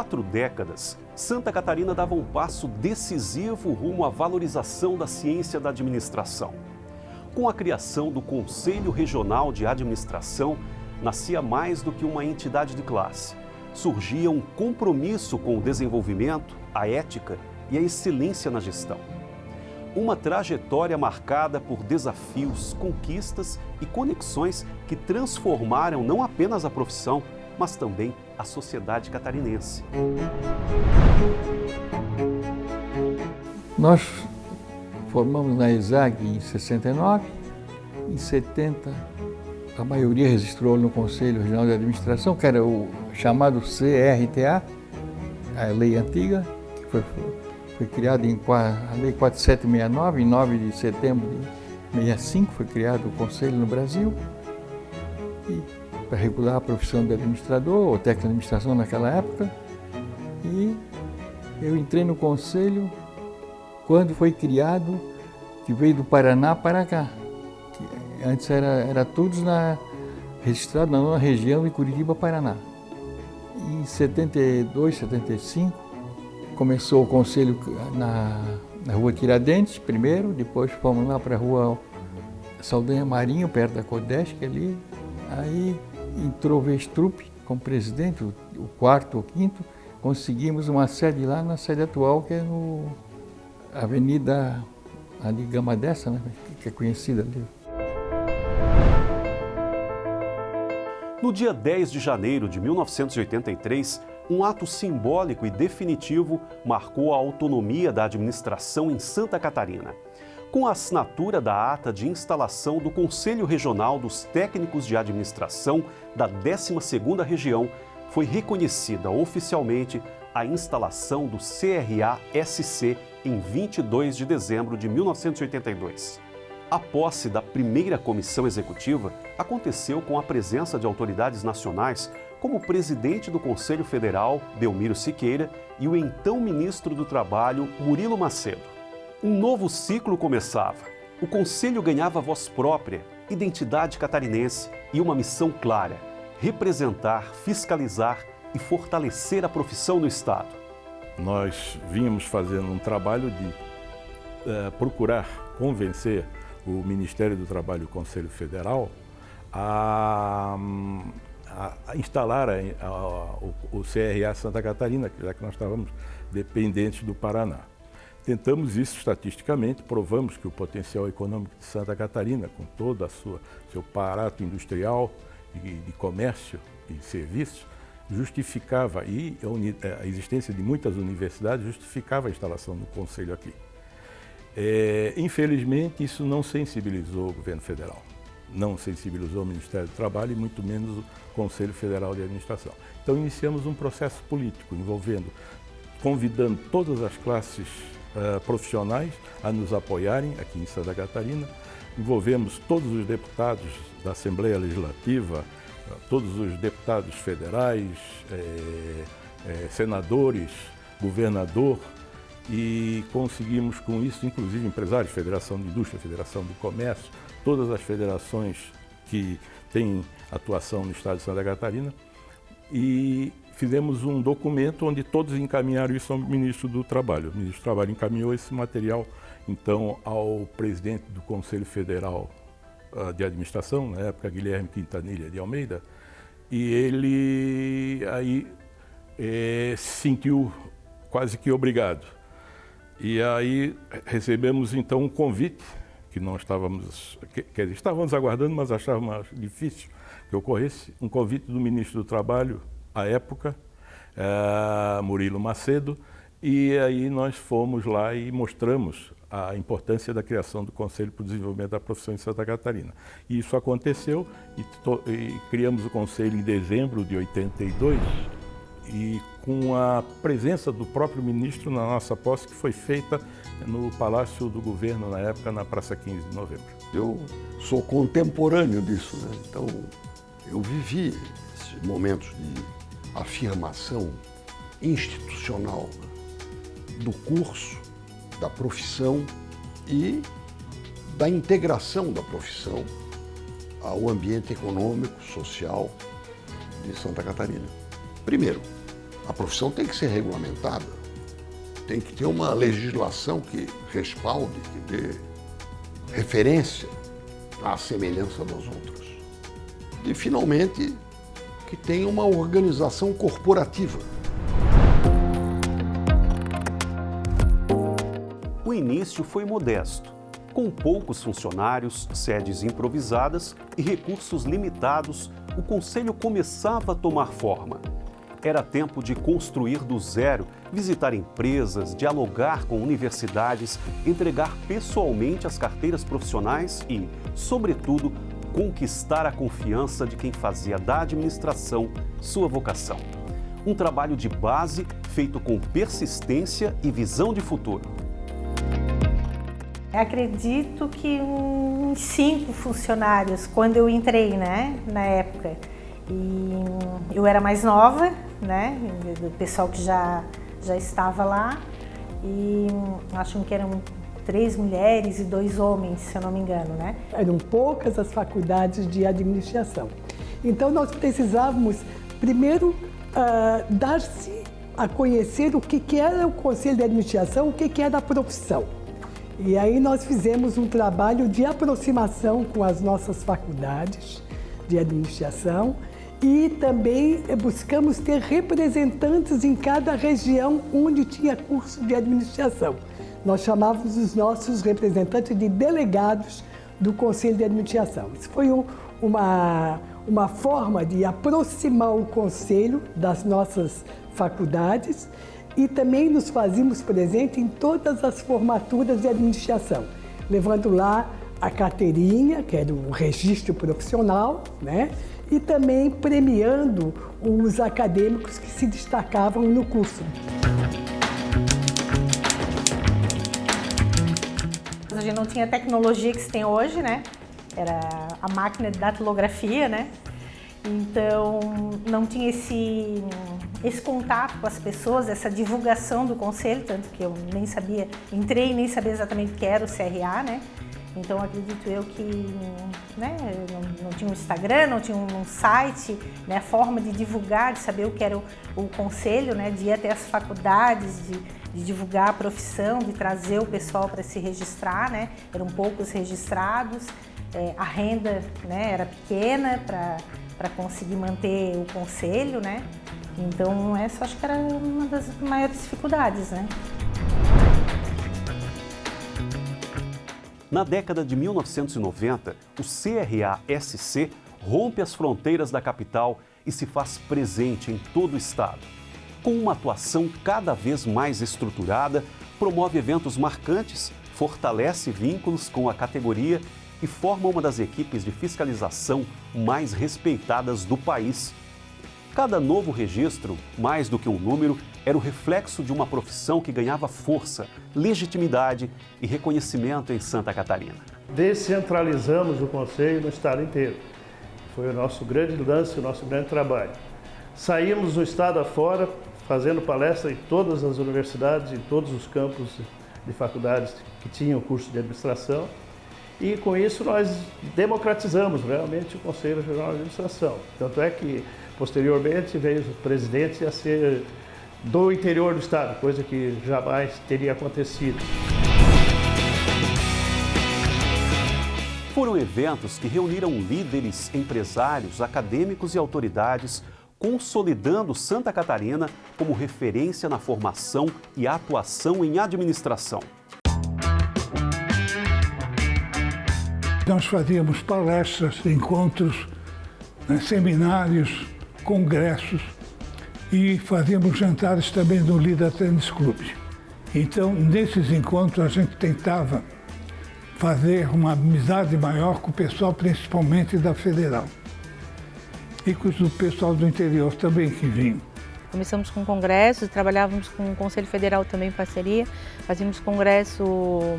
4 décadas, Santa Catarina dava um passo decisivo rumo à valorização da ciência da administração. Com a criação do Conselho Regional de Administração, nascia mais do que uma entidade de classe. Surgia um compromisso com o desenvolvimento, a ética e a excelência na gestão. Uma trajetória marcada por desafios, conquistas e conexões que transformaram não apenas a profissão, mas também a sociedade catarinense. Nós formamos na ESAG em 69, em 70 a maioria registrou no Conselho Regional de Administração, que era o chamado CRTA, a lei antiga, que foi criada em a Lei 4769, em 9 de setembro de 65, foi criado o Conselho no Brasil, e para regular a profissão de administrador, ou técnico de administração naquela época. E eu entrei no Conselho quando foi criado, que veio do Paraná para cá. Que antes era todos registrados na região de Curitiba, Paraná. Em 72, 75, começou o Conselho na Rua Tiradentes, primeiro, depois fomos lá para a Rua Saldanha Marinho, perto da Codesc ali. Aí entrou o Vestrup como presidente, o quarto ou quinto, conseguimos uma sede lá na sede atual, que é no Avenida ali Gama Dessa, né, que é conhecida ali. No dia 10 de janeiro de 1983, um ato simbólico e definitivo marcou a autonomia da administração em Santa Catarina. Com a assinatura da ata de instalação do Conselho Regional dos Técnicos de Administração da 12ª Região, foi reconhecida oficialmente a instalação do CRA-SC em 22 de dezembro de 1982. A posse da primeira comissão executiva aconteceu com a presença de autoridades nacionais, como o presidente do Conselho Federal, Belmiro Siqueira, e o então ministro do Trabalho, Murilo Macedo. Um novo ciclo começava. O Conselho ganhava voz própria, identidade catarinense e uma missão clara: representar, fiscalizar e fortalecer a profissão no Estado. Nós vínhamos fazendo um trabalho de procurar convencer o Ministério do Trabalho e o Conselho Federal a instalar o CRA Santa Catarina, já que nós estávamos dependentes do Paraná. Tentamos isso estatisticamente, provamos que o potencial econômico de Santa Catarina, com todo o seu aparato industrial e de comércio e serviços, justificava, e a existência de muitas universidades justificava a instalação do Conselho aqui. Infelizmente, isso não sensibilizou o governo federal, não sensibilizou o Ministério do Trabalho e muito menos o Conselho Federal de Administração. Então, iniciamos um processo político convidando todas as classes profissionais a nos apoiarem aqui em Santa Catarina. Envolvemos todos os deputados da Assembleia Legislativa, todos os deputados federais, senadores, governador, e conseguimos com isso, inclusive empresários, Federação de Indústria, Federação do Comércio, todas as federações que têm atuação no estado de Santa Catarina, e fizemos um documento onde todos encaminharam isso ao ministro do Trabalho. O ministro do Trabalho encaminhou esse material, então, ao presidente do Conselho Federal de Administração, na época, Guilherme Quintanilha de Almeida, e ele aí se sentiu quase que obrigado. E aí recebemos então um convite, que não estávamos, estávamos aguardando, mas achávamos difícil que ocorresse, um convite do ministro do Trabalho, à época, Murilo Macedo, e aí nós fomos lá e mostramos a importância da criação do Conselho para o Desenvolvimento da Profissão em Santa Catarina. E isso aconteceu e criamos o Conselho em dezembro de 82, e com a presença do próprio ministro na nossa posse, que foi feita no Palácio do Governo, na época, na Praça 15 de Novembro. Eu sou contemporâneo disso, né? Então eu vivi esses momentos de afirmação institucional do curso, da profissão e da integração da profissão ao ambiente econômico, social de Santa Catarina. Primeiro, A profissão tem que ser regulamentada, tem que ter uma legislação que respalde, que dê referência à semelhança das outras. E, finalmente, que tenha uma organização corporativa. O início foi modesto, com poucos funcionários, sedes improvisadas e recursos limitados. O Conselho começava a tomar forma. Era tempo de construir do zero, visitar empresas, dialogar com universidades, entregar pessoalmente as carteiras profissionais e, sobretudo, conquistar a confiança de quem fazia da administração sua vocação. Um trabalho de base feito com persistência e visão de futuro. Acredito que uns 5 funcionários, quando eu entrei, né, na época. E eu era mais nova, né, do pessoal que já estava lá. E acho que eram 3 mulheres e 2 homens, se eu não me engano, né. Eram poucas as faculdades de administração. Então nós precisávamos, primeiro, dar-se a conhecer o que era o Conselho de Administração, o que era a profissão. E aí nós fizemos um trabalho de aproximação com as nossas faculdades de administração e também buscamos ter representantes em cada região onde tinha curso de administração. Nós chamávamos os nossos representantes de delegados do Conselho de Administração. Isso foi uma forma de aproximar o Conselho das nossas faculdades e também nos fazíamos presente em todas as formaturas de administração, levando lá a carteirinha, que era o registro profissional, né? E também premiando os acadêmicos que se destacavam no curso. A gente não tinha a tecnologia que se tem hoje, né? Era a máquina de datilografia, né? Então, não tinha esse contato com as pessoas, essa divulgação do Conselho, tanto que eu nem sabia, entrei e nem sabia exatamente o que era o CRA, né? Então, acredito eu que, né, não tinha um Instagram, não tinha um site, né, a forma de divulgar, de saber o que era o Conselho, né, de ir até as faculdades, de divulgar a profissão, de trazer o pessoal para se registrar, né? Eram poucos registrados, a renda, né, era pequena para conseguir manter o Conselho, né? Então, essa acho que era uma das maiores dificuldades, né? Na década de 1990, o CRA-SC rompe as fronteiras da capital e se faz presente em todo o estado. Com uma atuação cada vez mais estruturada, promove eventos marcantes, fortalece vínculos com a categoria e forma uma das equipes de fiscalização mais respeitadas do país. Cada novo registro, mais do que um número, era o reflexo de uma profissão que ganhava força, legitimidade e reconhecimento em Santa Catarina. Descentralizamos o Conselho no estado inteiro. Foi o nosso grande lance, o nosso grande trabalho. Saímos no estado afora, fazendo palestra em todas as universidades, em todos os campos de faculdades que tinham curso de administração. E com isso nós democratizamos realmente o Conselho Regional de Administração. Tanto é que, posteriormente, veio o presidente a ser do interior do estado, coisa que jamais teria acontecido. Foram eventos que reuniram líderes, empresários, acadêmicos e autoridades, consolidando Santa Catarina como referência na formação e atuação em administração. Nós fazíamos palestras, encontros, seminários, congressos e fazíamos jantares também no Lida Tênis Clube. Então, nesses encontros, a gente tentava fazer uma amizade maior com o pessoal, principalmente da Federal. E com o pessoal do interior também que vinha. Começamos com congressos, trabalhávamos com o Conselho Federal também em parceria, fazíamos congresso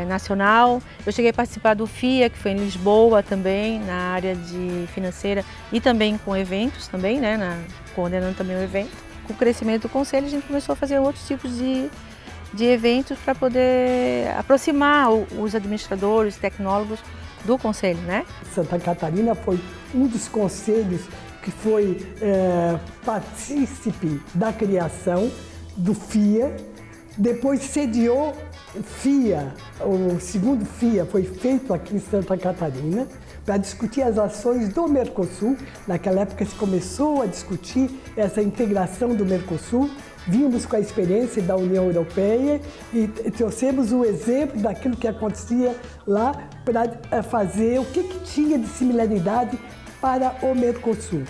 nacional. Eu cheguei a participar do FIA, que foi em Lisboa também, na área de financeira e também com eventos também, né, coordenando também o evento. Com o crescimento do Conselho, a gente começou a fazer outros tipos de eventos para poder aproximar os administradores, tecnólogos do Conselho, né? Santa Catarina foi um dos conselhos que foi partícipe da criação do FIA, depois sediou FIA, o segundo FIA foi feito aqui em Santa Catarina, para discutir as ações do Mercosul. Naquela época se começou a discutir essa integração do Mercosul. Vimos com a experiência da União Europeia e trouxemos o exemplo daquilo que acontecia lá para fazer o que tinha de similaridade para o Mercosul.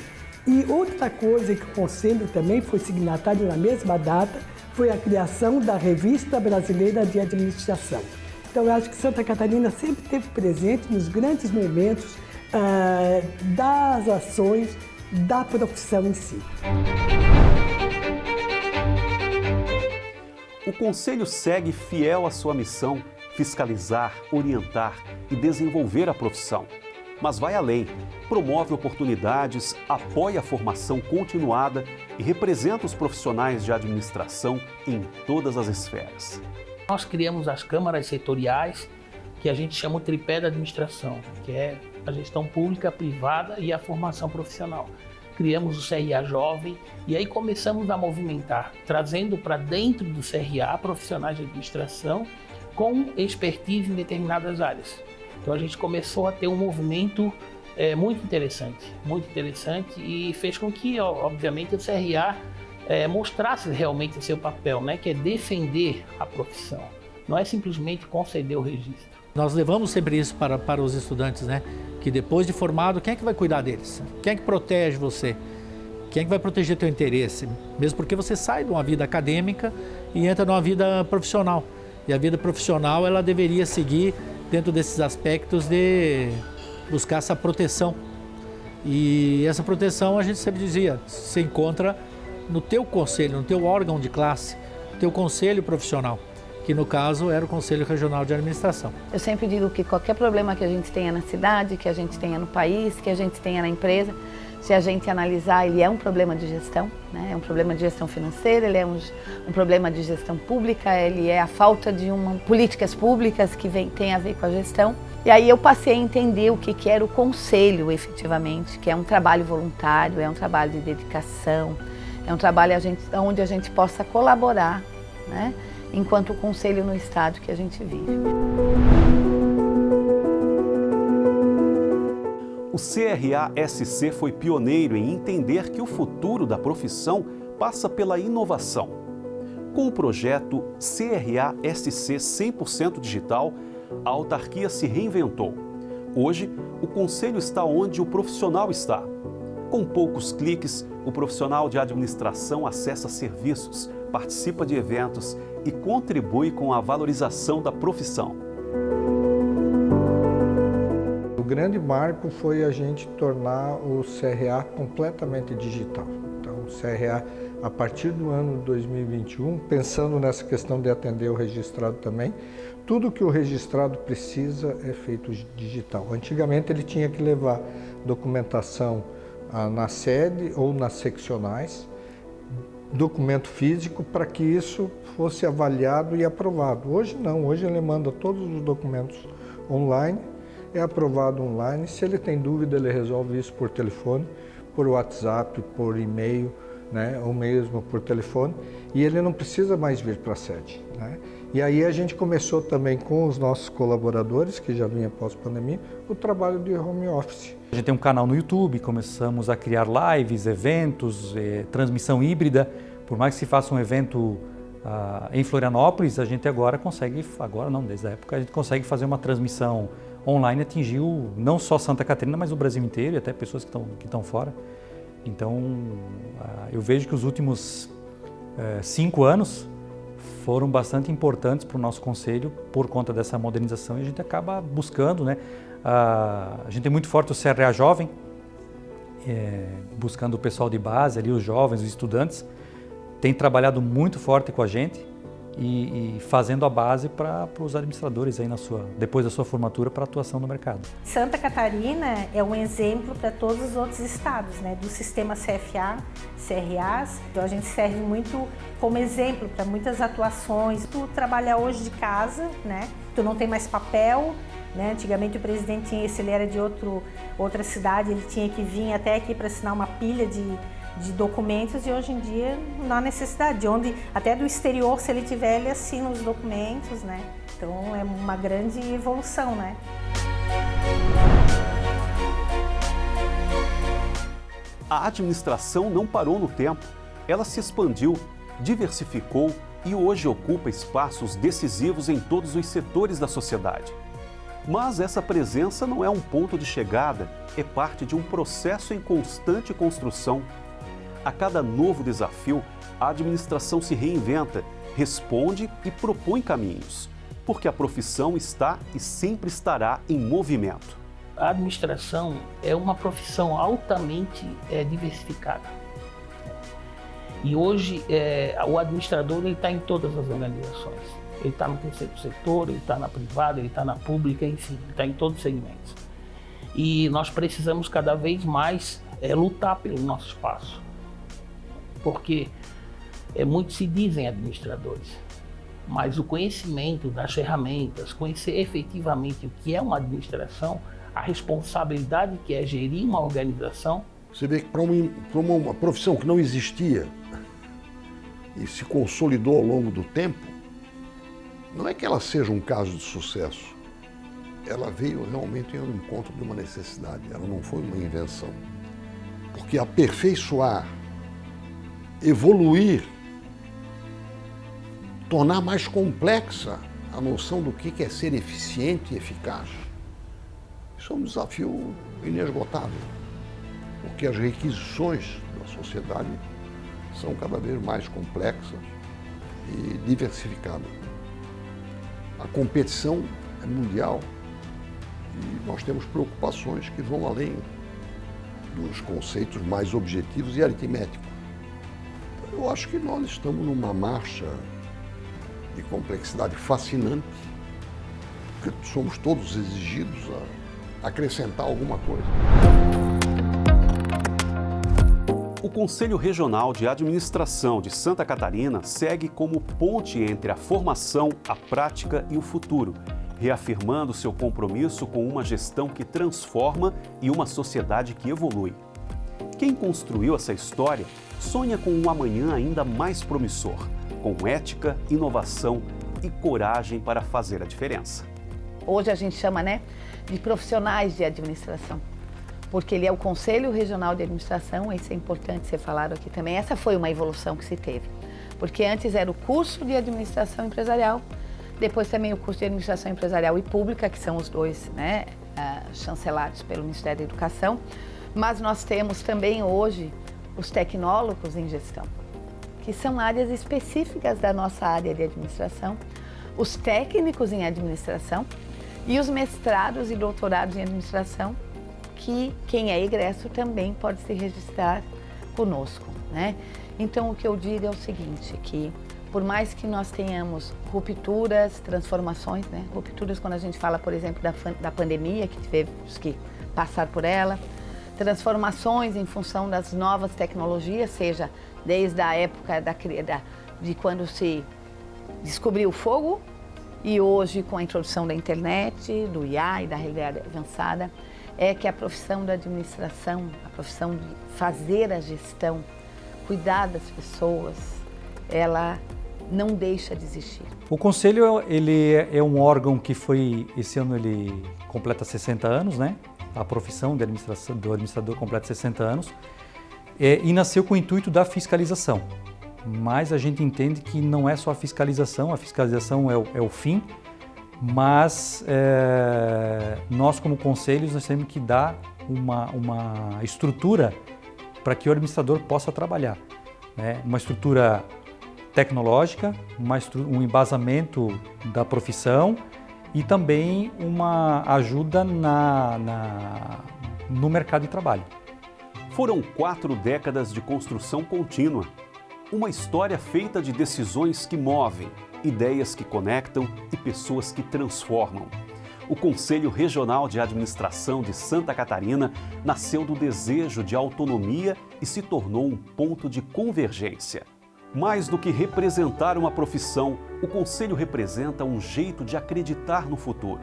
E outra coisa que o Conselho também foi signatário na mesma data foi a criação da Revista Brasileira de Administração. Então, eu acho que Santa Catarina sempre esteve presente nos grandes momentos das ações da profissão em si. O Conselho segue fiel à sua missão, fiscalizar, orientar e desenvolver a profissão. Mas vai além, promove oportunidades, apoia a formação continuada e representa os profissionais de administração em todas as esferas. Nós criamos as câmaras setoriais, que a gente chama o tripé da administração, que é a gestão pública, privada e a formação profissional. Criamos o CRA Jovem e aí começamos a movimentar, trazendo para dentro do CRA profissionais de administração com expertise em determinadas áreas. Então a gente começou a ter um movimento muito interessante e fez com que, obviamente, o CRA mostrasse realmente o seu papel, né, que é defender a profissão, não é simplesmente conceder o registro. Nós levamos sempre isso para os estudantes, né, que depois de formado, quem é que vai cuidar deles? Quem é que protege você? Quem é que vai proteger teu interesse? Mesmo porque você sai de uma vida acadêmica e entra numa vida profissional. E a vida profissional, ela deveria seguir dentro desses aspectos de buscar essa proteção. E essa proteção, a gente sempre dizia, se encontra no teu conselho, no teu órgão de classe, no teu conselho profissional, que no caso era o Conselho Regional de Administração. Eu sempre digo que qualquer problema que a gente tenha na cidade, que a gente tenha no país, que a gente tenha na empresa, se a gente analisar, ele é um problema de gestão, né? É um problema de gestão financeira, ele é um problema de gestão pública, ele é a falta de políticas públicas que tem a ver com a gestão. E aí eu passei a entender o que era o conselho, efetivamente, que é um trabalho voluntário, é um trabalho de dedicação, é um trabalho onde a gente possa colaborar, né? Enquanto conselho no estado que a gente vive. O CRA-SC foi pioneiro em entender que o futuro da profissão passa pela inovação. Com o projeto CRA-SC 100% digital, a autarquia se reinventou. Hoje, o Conselho está onde o profissional está. Com poucos cliques, o profissional de administração acessa serviços, participa de eventos e contribui com a valorização da profissão. O grande marco foi a gente tornar o CRA completamente digital. Então, o CRA, a partir do ano 2021, pensando nessa questão de atender o registrado também, tudo que o registrado precisa é feito digital. Antigamente ele tinha que levar documentação na sede ou nas seccionais, documento físico para que isso fosse avaliado e aprovado. Hoje não, hoje ele manda todos os documentos online, é aprovado online. Se ele tem dúvida, ele resolve isso por telefone, por WhatsApp, por e-mail, né, ou mesmo por telefone, e ele não precisa mais vir para a sede, né? E aí a gente começou também com os nossos colaboradores, que já vinha pós-pandemia, o trabalho de home office. A gente tem um canal no YouTube, começamos a criar lives, eventos, transmissão híbrida. Por mais que se faça um evento em Florianópolis, a gente agora consegue, desde a época, a gente consegue fazer uma transmissão online, atingiu não só Santa Catarina, mas o Brasil inteiro e até pessoas que estão fora. Então, eu vejo que os últimos 5 anos foram bastante importantes para o nosso conselho por conta dessa modernização e a gente acaba buscando, né? A gente tem muito forte o CRA Jovem, buscando o pessoal de base, ali, os jovens, os estudantes, tem trabalhado muito forte com a gente e fazendo a base para os administradores aí depois da sua formatura para a atuação no mercado. Santa Catarina é um exemplo para todos os outros estados, né, do sistema CFA, CRAs. Então a gente serve muito como exemplo para muitas atuações. Tu trabalha hoje de casa, né? Tu não tem mais papel, né? Antigamente o presidente tinha, se ele era de outra cidade, ele tinha que vir até aqui para assinar uma pilha de documentos, e hoje em dia não há necessidade, até do exterior, se ele tiver, ele assina os documentos, né? Então é uma grande evolução, né? A administração não parou no tempo, ela se expandiu, diversificou e hoje ocupa espaços decisivos em todos os setores da sociedade. Mas essa presença não é um ponto de chegada, é parte de um processo em constante construção. A cada novo desafio, a administração se reinventa, responde e propõe caminhos, porque a profissão está e sempre estará em movimento. A administração é uma profissão altamente diversificada. E hoje o administrador está em todas as organizações. Ele está no terceiro setor, ele está na privada, ele está na pública, enfim, ele está em todos os segmentos. E nós precisamos cada vez mais lutar pelo nosso espaço. Porque muitos se dizem administradores, mas o conhecimento das ferramentas, conhecer efetivamente o que é uma administração, a responsabilidade que é gerir uma organização. Você vê que para uma profissão que não existia e se consolidou ao longo do tempo, não é que ela seja um caso de sucesso. Ela veio realmente ao encontro de uma necessidade, ela não foi uma invenção. Porque aperfeiçoar, evoluir, tornar mais complexa a noção do que é ser eficiente e eficaz, isso é um desafio inesgotável, porque as requisições da sociedade são cada vez mais complexas e diversificadas. A competição é mundial e nós temos preocupações que vão além dos conceitos mais objetivos e aritméticos. Eu acho que nós estamos numa marcha de complexidade fascinante, porque somos todos exigidos a acrescentar alguma coisa. O Conselho Regional de Administração de Santa Catarina segue como ponte entre a formação, a prática e o futuro, reafirmando seu compromisso com uma gestão que transforma e uma sociedade que evolui. Quem construiu essa história sonha com um amanhã ainda mais promissor, com ética, inovação e coragem para fazer a diferença. Hoje a gente chama, de profissionais de administração, porque ele é o Conselho Regional de Administração, isso é importante ser falado aqui também. Essa foi uma evolução que se teve, porque antes era o curso de administração empresarial, depois também o curso de administração empresarial e pública, que são os dois, chancelados pelo Ministério da Educação, mas nós temos também hoje os tecnólogos em gestão, que são áreas específicas da nossa área de administração, os técnicos em administração e os mestrados e doutorados em administração, que quem é egresso também pode se registrar conosco, Então o que eu digo é o seguinte, que por mais que nós tenhamos rupturas, transformações, rupturas quando a gente fala, por exemplo, da pandemia, que tivemos que passar por ela, transformações em função das novas tecnologias, seja desde a época de quando se descobriu o fogo e hoje com a introdução da internet, do IA e da realidade avançada, é que a profissão da administração, a profissão de fazer a gestão, cuidar das pessoas, ela não deixa de existir. O Conselho ele é um órgão que esse ano ele completa 60 anos, A profissão do administrador completa 60 anos e nasceu com o intuito da fiscalização. Mas a gente entende que não é só a fiscalização é o fim, mas nós como conselhos nós temos que dar uma estrutura para que o administrador possa trabalhar. Uma estrutura tecnológica, um embasamento da profissão e também uma ajuda no mercado de trabalho. Foram 4 décadas de construção contínua. Uma história feita de decisões que movem, ideias que conectam e pessoas que transformam. O Conselho Regional de Administração de Santa Catarina nasceu do desejo de autonomia e se tornou um ponto de convergência. Mais do que representar uma profissão, o Conselho representa um jeito de acreditar no futuro.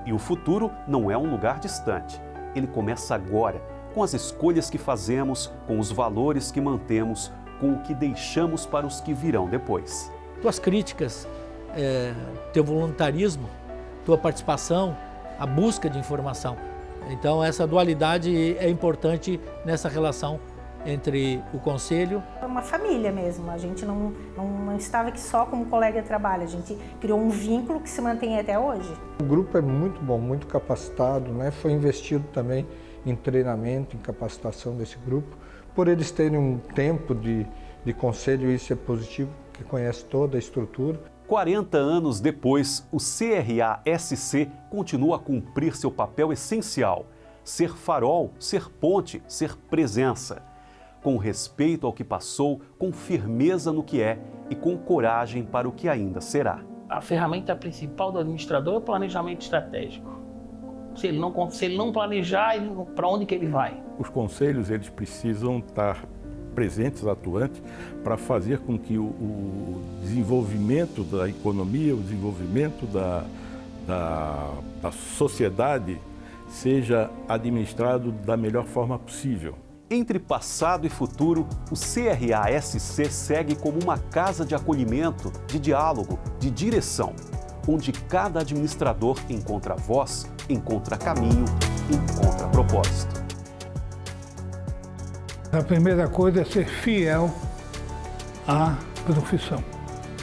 E o futuro não é um lugar distante. Ele começa agora, com as escolhas que fazemos, com os valores que mantemos, com o que deixamos para os que virão depois. Tuas críticas, teu voluntarismo, tua participação, a busca de informação. Então essa dualidade é importante nessa relação entre o Conselho. É uma família mesmo, a gente não estava aqui só como colega de trabalho, a gente criou um vínculo que se mantém até hoje. O grupo é muito bom, muito capacitado, né? Foi investido também em treinamento, em capacitação desse grupo. Por eles terem um tempo de conselho, isso é positivo, que conhece toda a estrutura. 40 anos depois, o CRA-SC continua a cumprir seu papel essencial: ser farol, ser ponte, ser presença. Com respeito ao que passou, com firmeza no que é e com coragem para o que ainda será. A ferramenta principal do administrador é o planejamento estratégico. Se ele não planejar, para onde que ele vai? Os conselhos, eles precisam estar presentes, atuantes, para fazer com que o desenvolvimento da economia, o desenvolvimento da sociedade seja administrado da melhor forma possível. Entre passado e futuro, o CRA-SC segue como uma casa de acolhimento, de diálogo, de direção, onde cada administrador encontra voz, encontra caminho, encontra propósito. A primeira coisa é ser fiel à profissão.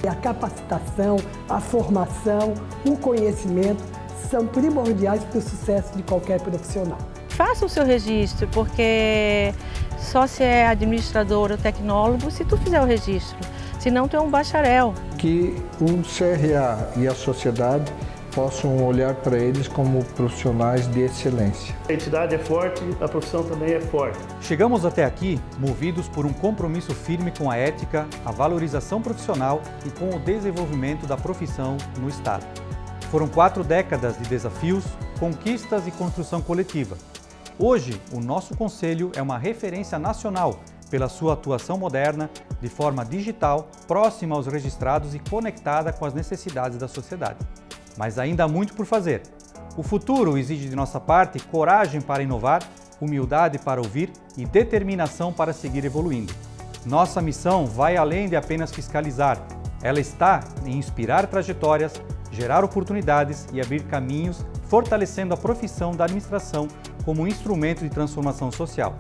A capacitação, a formação, o conhecimento são primordiais para o sucesso de qualquer profissional. Faça o seu registro, porque só se é administrador ou tecnólogo se tu fizer o registro, senão tu é um bacharel. Que o CRA e a sociedade possam olhar para eles como profissionais de excelência. A entidade é forte, a profissão também é forte. Chegamos até aqui movidos por um compromisso firme com a ética, a valorização profissional e com o desenvolvimento da profissão no Estado. Foram 4 décadas de desafios, conquistas e construção coletiva. Hoje, o nosso Conselho é uma referência nacional pela sua atuação moderna, de forma digital, próxima aos registrados e conectada com as necessidades da sociedade. Mas ainda há muito por fazer. O futuro exige de nossa parte coragem para inovar, humildade para ouvir e determinação para seguir evoluindo. Nossa missão vai além de apenas fiscalizar. Ela está em inspirar trajetórias, gerar oportunidades e abrir caminhos, fortalecendo a profissão da administração como instrumento de transformação social.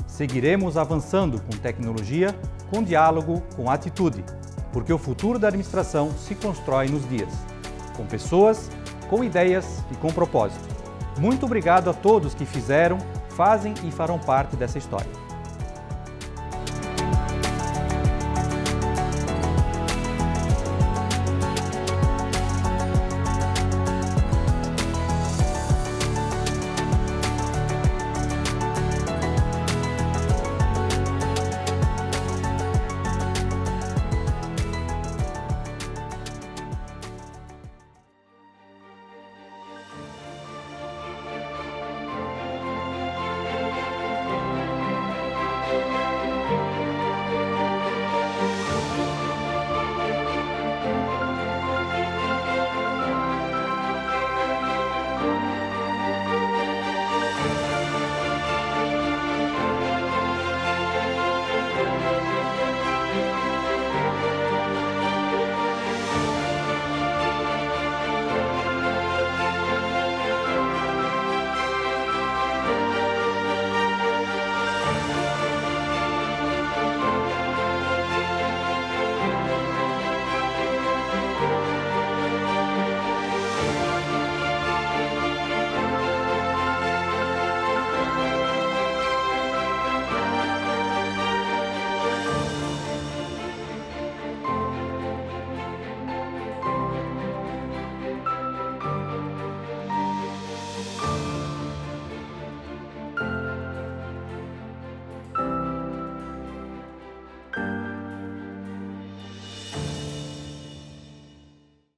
Seguiremos avançando com tecnologia, com diálogo, com atitude, porque o futuro da administração se constrói nos dias, com pessoas, com ideias e com propósito. Muito obrigado a todos que fizeram, fazem e farão parte dessa história.